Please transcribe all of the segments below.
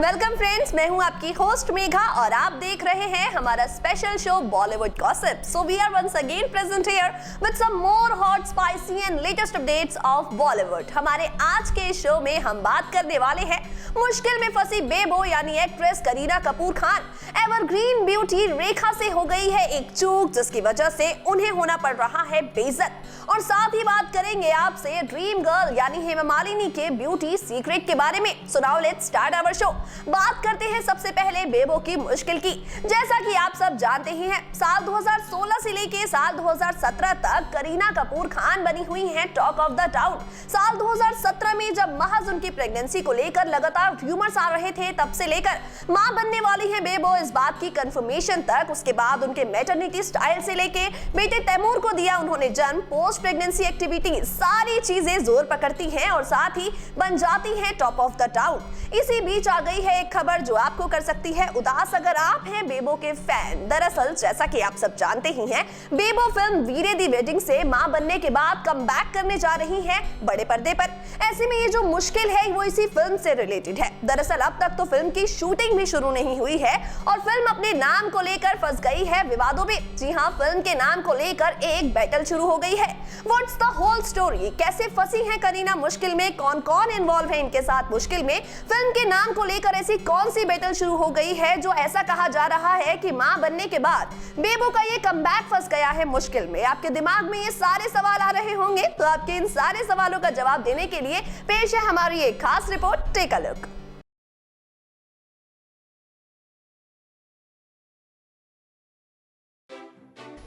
Welcome friends, मैं हूं आपकी होस्ट मेघा और आप देख रहे हैं हमारा special show Bollywood gossip. So we are once again present here with some more hot, spicy and latest updates of Bollywood. हमारे आज के शो में हम बात करने वाले हैं मुश्किल में फंसी बेबो यानी actress Kareena Kapoor Khan. Evergreen beauty Rekha से हो गई है एक चूक, जिसकी वजह से उन्हें होना पड़ रहा है बेइज्जत। और साथ ही बात करेंगे आपसे ड्रीम गर्ल यानी हेमा मालिनी के ब्यूटी सीक्रेट के बारे में। So now let's start our show. बात करते हैं सबसे पहले बेबो की मुश्किल की। जैसा कि आप सब जानते ही हैं, साल 2016 से लेके साल 2017 तक करीना कपूर खान बनी हुई हैं टॉक ऑफ द टाउन। साल 2017 में जब महज उनकी प्रेगनेंसी को लेकर लगातार र्यूमर्स आ रहे थे, तब से लेकर मां बनने वाली हैं बेबो इस बात की कंफर्मेशन तक, उसके बाद उनके मैटरनिटी स्टाइल से लेके बेटे तैमूर को दिया उन्होंने जन्म, पोस्ट प्रेगनेंसी एक्टिविटी, सारी चीजें जोर पकड़ती हैं और साथ ही बन जाती हैं टॉप ऑफ द टाउन। इसी बीच आ गई है एक खबर जो आपको कर सकती है उदास अगर आप हैं बेबो के फैन। दरअसल जैसा कि आप सब जानते ही हैं, बेबो फिल्म वीरे दी वेडिंग से मां बनने के बाद कमबैक करने जा रही हैं बड़े पर्दे पर। ऐसे में ये जो मुश्किल है वो इसी फिल्म से रिलेटेड है। दरअसल अब तक तो फिल्म की शूटिंग भी शुरू नहीं हुई है और फिल्म अपने नाम को लेकर फंस गई है विवादों में। जी हाँ, फिल्म के नाम को लेकर एक बैटल शुरू हो गई है। What's the whole story? कैसे फंसी है करीना मुश्किल में? कौन कौन इन्वॉल्व है इनके साथ मुश्किल में? फिल्म के नाम को लेकर ऐसी कौन सी बैटल शुरू हो गई है जो ऐसा कहा जा रहा है कि मां बनने के बाद बेबो का ये कमबैक फंस गया है मुश्किल में? आपके दिमाग में ये सारे सवाल आ रहे होंगे, तो आपके इन सारे सवालों का जवाब देने के लिए पेश है हमारी एक खास रिपोर्ट। Take a look.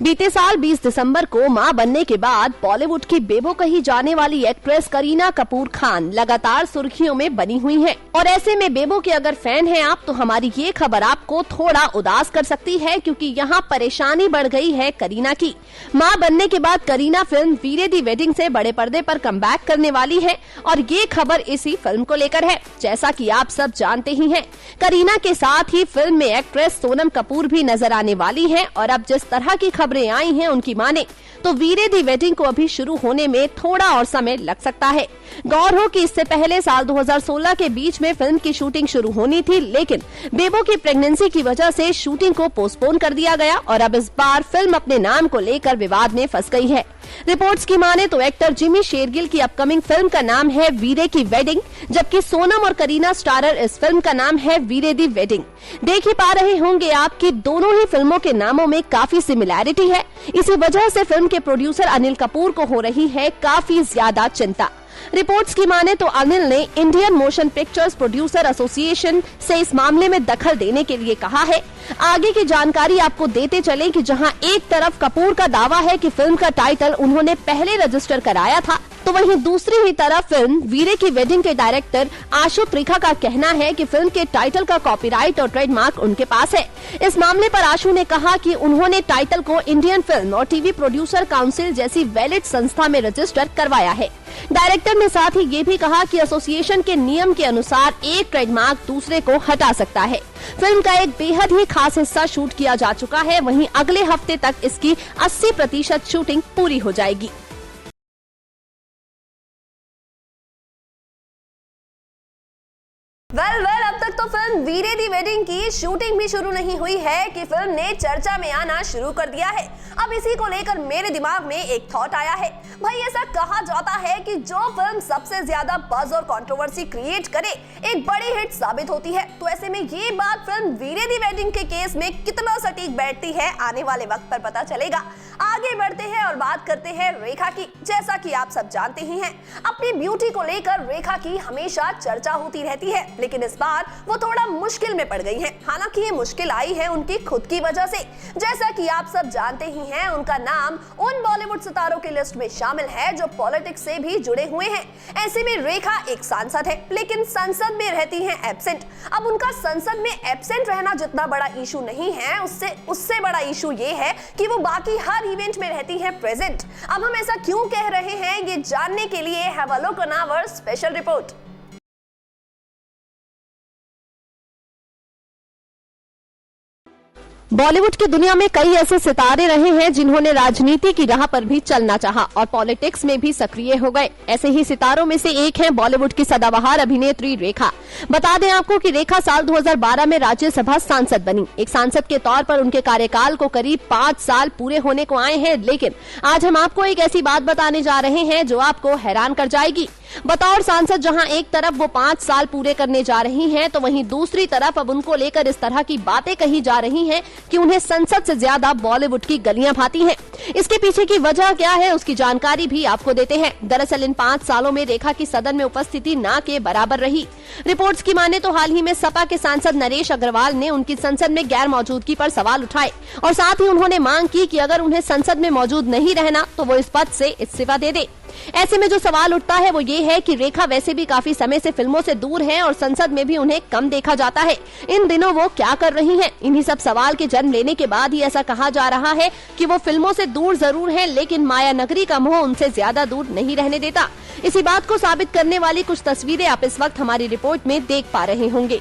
बीते साल 20 दिसंबर को मां बनने के बाद बॉलीवुड की बेबो कही जाने वाली एक्ट्रेस करीना कपूर खान लगातार सुर्खियों में बनी हुई हैं। और ऐसे में बेबो के अगर फैन हैं आप, तो हमारी ये खबर आपको थोड़ा उदास कर सकती है, क्योंकि यहाँ परेशानी बढ़ गई है करीना की। मां बनने के बाद करीना फिल्म वीरे दी वेडिंग से बड़े पर्दे पर कमबैक करने वाली है और ये खबर इसी फिल्म को लेकर है। जैसा कि आप सब जानते ही हैं, करीना के साथ ही फिल्म में एक्ट्रेस सोनम कपूर भी नजर आने वाली है। और अब जिस तरह की खबरें आई हैं उनकी माने तो वीरे दी वेडिंग को अभी शुरू होने में थोड़ा और समय लग सकता है। गौर हो कि इससे पहले साल 2016 के बीच में फिल्म की शूटिंग शुरू होनी थी, लेकिन बेबो की प्रेगनेंसी की वजह से शूटिंग को पोस्टपोन कर दिया गया और अब इस बार फिल्म अपने नाम को लेकर विवाद में फंस गई है। रिपोर्ट्स की माने तो एक्टर जिमी शेरगिल की अपकमिंग फिल्म का नाम है वीरे की वेडिंग, जबकि सोनम और करीना स्टारर इस फिल्म का नाम है वीरे दी वेडिंग। देख ही पा रहे होंगे आप कि दोनों ही फिल्मों के नामों में काफी सिमिलैरिटी है। इसी वजह से फिल्म के प्रोड्यूसर अनिल कपूर को हो रही है काफी ज्यादा चिंता। रिपोर्ट्स की माने तो अनिल ने Indian motion pictures producer association से इस मामले में दखल देने के लिए कहा है। आगे की जानकारी आपको देते चलें कि जहां एक तरफ कपूर का दावा है कि फिल्म का टाइटल उन्होंने पहले रजिस्टर कराया था, तो वहीं दूसरी ही तरफ फिल्म वीरे की वेडिंग के डायरेक्टर आशु त्रिखा का कहना है कि फिल्म के टाइटल का कॉपीराइट और ट्रेडमार्क उनके पास है। इस मामले पर आशु ने कहा कि उन्होंने टाइटल को इंडियन फिल्म और टीवी प्रोड्यूसर काउंसिल जैसी वैलिड संस्था में रजिस्टर करवाया है। डायरेक्टर ने साथ ही ये भी कहा कि एसोसिएशन के नियम के अनुसार एक ट्रेडमार्क दूसरे को हटा सकता है। फिल्म का एक बेहद ही खास हिस्सा शूट किया जा चुका है, वहीं अगले हफ्ते तक इसकी 80% शूटिंग पूरी हो जाएगी। वेल अब तक तो फिल्म वीरे दी वेडिंग की शूटिंग भी शुरू नहीं हुई है कि फिल्म ने चर्चा में आना शुरू कर दिया है। अब इसी को लेकर मेरे दिमाग में एक थॉट आया है। भाई, ऐसा कहा जाता है कि जो फिल्म सबसे ज्यादा बज और कंट्रोवर्सी क्रिएट करे एक बड़ी हिट साबित होती है। तो ऐसे में ये बात फिल्म वीरे दी वेडिंग के केस में कितना सटीक बैठती है, आने वाले वक्त पर पता चलेगा। आगे बढ़ते हैं और बात करते हैं रेखा की। जैसा कि आप सब जानते ही हैं, अपनी ब्यूटी को लेकर रेखा की हमेशा चर्चा होती रहती है, लेकिन इस बार वो थोड़ा मुश्किल में पड़ गई हैं। हालांकि ये मुश्किल आई है उनकी खुद की वजह से। जैसा कि आप सब जानते ही हैं, उनका नाम उन बॉलीवुड सितारों की लिस्ट में शामिल है जो पॉलिटिक्स से भी जुड़े हुए हैं। ऐसे में रेखा एक सांसद है, लेकिन संसद में रहती हैं एब्सेंट। अब उनका संसद में एब्सेंट रहना जितना बड़ा इशू नहीं है, उससे बड़ा इशू ये है कि वो बाकी हर इवेंट में रहती हैं प्रेजेंट। अब हम ऐसा क्यों कह रहे हैं, ये जानने के लिए have a look on our special report. Bollywood की दुनिया में कई ऐसे सितारे रहे हैं जिन्होंने राजनीति की राह पर भी चलना चाहा और पॉलिटिक्स में भी सक्रिय हो गए। ऐसे ही सितारों में से एक हैं बॉलीवुड की सदाबहार अभिनेत्री रेखा। बता दें आपको कि रेखा साल 2012 में राज्यसभा सांसद बनी। एक सांसद के तौर पर उनके कार्यकाल को करीब 5 साल पूरे होने को आए हैं, लेकिन आज हम आपको एक ऐसी बात बताने जा रहे हैं जो आपको हैरान कर जाएगी। बतौर सांसद जहां एक तरफ वो 5 साल पूरे करने जा रही हैं, तो वहीं दूसरी तरफ अब उनको लेकर इस तरह की बातें कही जा रही हैं कि उन्हें संसद से ज्यादा बॉलीवुड की गलियां भाती हैं। इसके पीछे की वजह क्या है, उसकी जानकारी भी आपको देते हैं। दरअसल इन 5 सालों में रेखा की सदन में उपस्थिति ना के बराबर रही। रिपोर्ट्स की माने तो हाल ही में सपा के सांसद नरेश अग्रवाल ने उनकी संसद में गैर मौजूदगी पर सवाल उठाए और साथ ही उन्होंने मांग की कि अगर उन्हें संसद में मौजूद नहीं रहना तो वो इस पद से इस्तीफा दे दे। ऐसे में जो सवाल उठता है वो ये है कि रेखा वैसे भी काफी समय से फिल्मों से दूर हैं और संसद में भी उन्हें कम देखा जाता है। इन दिनों वो क्या कर रही हैं? इन्हीं सब सवाल के जन्म लेने के बाद ही ऐसा कहा जा रहा है कि वो फिल्मों से दूर जरूर हैं, लेकिन माया नगरी का मोह उनसे ज्यादा दूर नहीं रहने देता। इसी बात को साबित करने वाली कुछ तस्वीरें आप इस वक्त हमारी रिपोर्ट में देख पा रहे होंगे।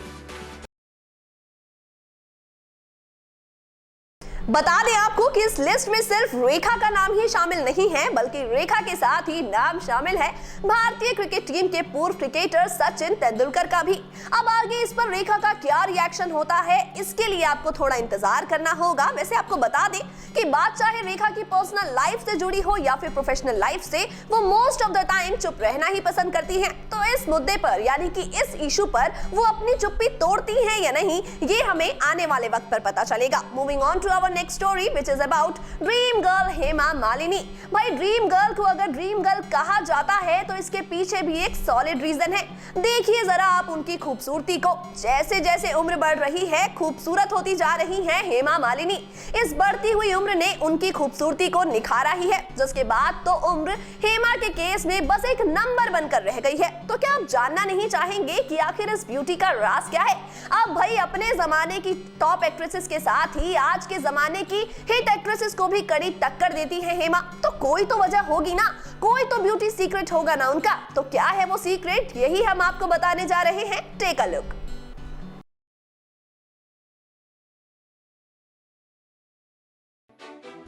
बता दें आपको कि इस लिस्ट में सिर्फ रेखा का नाम ही शामिल नहीं है, बल्कि रेखा के साथ ही नाम शामिल है भारतीय क्रिकेट टीम के पूर्व क्रिकेटर सचिन तेंदुलकर का भी। अब आगे इस पर रेखा का क्या रिएक्शन होता है, इसके लिए आपको थोड़ा इंतजार करना होगा। वैसे आपको बता दें कि बात चाहे रेखा की पर्सनल लाइफ से जुड़ी हो या फिर प्रोफेशनल लाइफ से, वो मोस्ट ऑफ द टाइम चुप रहना ही पसंद करती हैं। तो इस मुद्दे पर यानी कि इस इशू पर वो अपनी चुप्पी तोड़ती हैं या नहीं, ये हमें आने वाले वक्त पर पता चलेगा। Moving on to our next story which is about dream girl Hema Malini. भाई ड्रीम गर्ल को अगर ड्रीम गर्ल कहा जाता है तो इसके पीछे भी एक सॉलिड रीजन है। देखिए जरा आप उनकी खूबसूरती को। जैसे जैसे उम्र बढ़ रही है खूबसूरत होती जा रही है हेमा मालिनी। इस बढ़ती हुई उम्र ने उनकी खूबसूरती को निखारा ही है, जिसके बाद तो उम्र हेमा के केस में बस एक नंबर बनकर रह गई है। तो क्या आप जानना नहीं चाहेंगे कि आखिर इस ब्यूटी का राज क्या है? अब भाई अपने जमाने की टॉप एक्ट्रेसेस के साथ ही आज के जमाने की हिट एक्ट्रेसेस को भी कड़ी टक्कर देती है हेमा। तो कोई तो वजह होगी ना, कोई तो ब्यूटी सीक्रेट होगा ना उनका। तो क्या है वो सीक्रेट, यही हम आपको बताने जा रहे हैं। Take a look.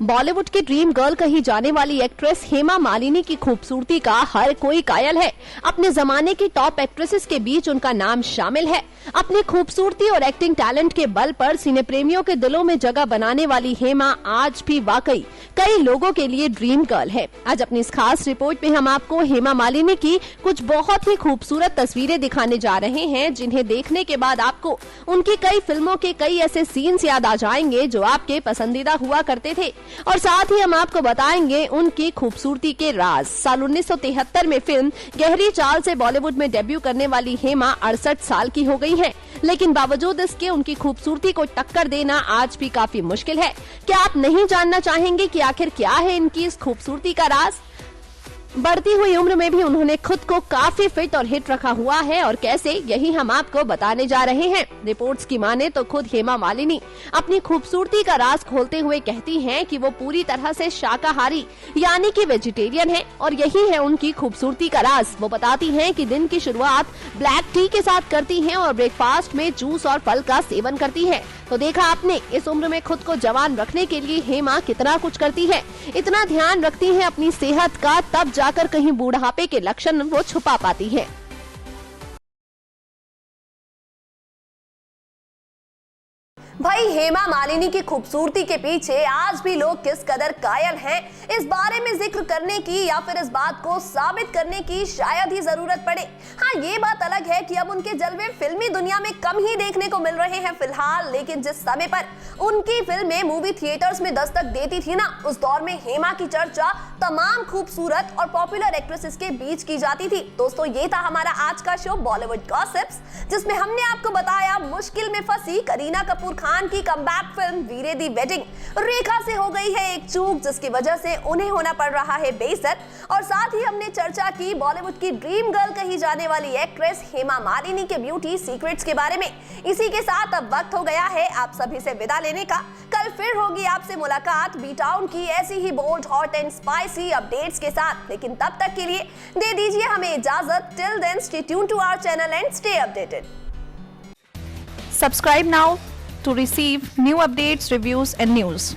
बॉलीवुड की ड्रीम गर्ल कही जाने वाली एक्ट्रेस हेमा मालिनी की खूबसूरती का हर कोई कायल है। अपने जमाने की टॉप एक्ट्रेसेस के बीच उनका नाम शामिल है। अपनी खूबसूरती और एक्टिंग टैलेंट के बल पर सिने प्रेमियों के दिलों में जगह बनाने वाली हेमा आज भी वाकई कई लोगों के लिए ड्रीम गर्ल है। आज अपनी इस खास रिपोर्ट में हम आपको हेमा मालिनी की कुछ बहुत ही खूबसूरत तस्वीरें दिखाने जा रहे हैं, जिन्हें देखने के बाद आपको उनकी कई फिल्मों के कई ऐसे सीन्स याद आ जाएंगे जो आपके पसंदीदा हुआ करते थे। और साथ ही हम आपको बताएंगे उनकी खूबसूरती के राज। साल 1973 में फिल्म गहरी चाल से बॉलीवुड में डेब्यू करने वाली हेमा 68 साल की हो गई है, लेकिन बावजूद इसके उनकी खूबसूरती को टक्कर देना आज भी काफी मुश्किल है। क्या आप नहीं जानना चाहेंगे कि आखिर क्या है इनकी इस खूबसूरती का राज? बढ़ती हुई उम्र में भी उन्होंने खुद को काफी फिट और हिट रखा हुआ है, और कैसे, यही हम आपको बताने जा रहे हैं। रिपोर्ट्स की माने तो खुद हेमा मालिनी अपनी खूबसूरती का राज खोलते हुए कहती हैं कि वो पूरी तरह से शाकाहारी यानी कि वेजिटेरियन है, और यही है उनकी खूबसूरती का राज। वो बताती हैं कि दिन की शुरुआत ब्लैक टी के साथ करती हैं और ब्रेकफास्ट में जूस और फल का सेवन करती है। तो देखा आपने, इस उम्र में खुद को जवान रखने के लिए हेमा कितना कुछ करती है। इतना ध्यान रखती है अपनी सेहत का, तब जाकर कहीं बूढ़ापे के लक्षण वो छुपा पाती है। भाई हेमा मालिनी की खूबसूरती के पीछे आज भी लोग किस कदर कायल हैं, इस बारे में जिक्र करने की या फिर इस बात को साबित करने की शायद ही जरूरत पड़े। हाँ, ये बात अलग है कि अब उनके जलवे फिल्मी दुनिया में कम ही देखने को मिल रहे हैं फिलहाल, लेकिन जिस समय पर उनकी फिल्में मूवी थिएटर्स में दस्तक देती थी ना, उस दौर में हेमा की चर्चा तमाम खूबसूरत और पॉपुलर एक्ट्रेसेस के बीच की जाती थी। दोस्तों, ये था हमारा आज का शो बॉलीवुड गॉसिप्स, जिसमें हमने आपको बताया मुश्किल में फंसी करीना कपूर खान की कमबैक फिल्म वीरे दी वेडिंग। रेखा से हो गई है एक चूक, जिसकी वजह से उन्हें होना पड़ रहा है बेइज्जत। और साथ ही हमने चर्चा की बॉलीवुड की ड्रीम गर्ल कही जाने वाली एक्ट्रेस हेमा मालिनी के ब्यूटी सीक्रेट्स के बारे में। इसी के साथ अब वक्त हो गया है आप सभी से विदा लेने का। कल फिर होगी आपसे मुलाकात बी टाउन की ऐसी ही bold, hot and spicy updates के साथ, लेकिन तब तक के लिए दे दीजिए हमें इजाजत। Till then stay tuned to our channel and stay updated. Subscribe now to receive new updates, reviews and news.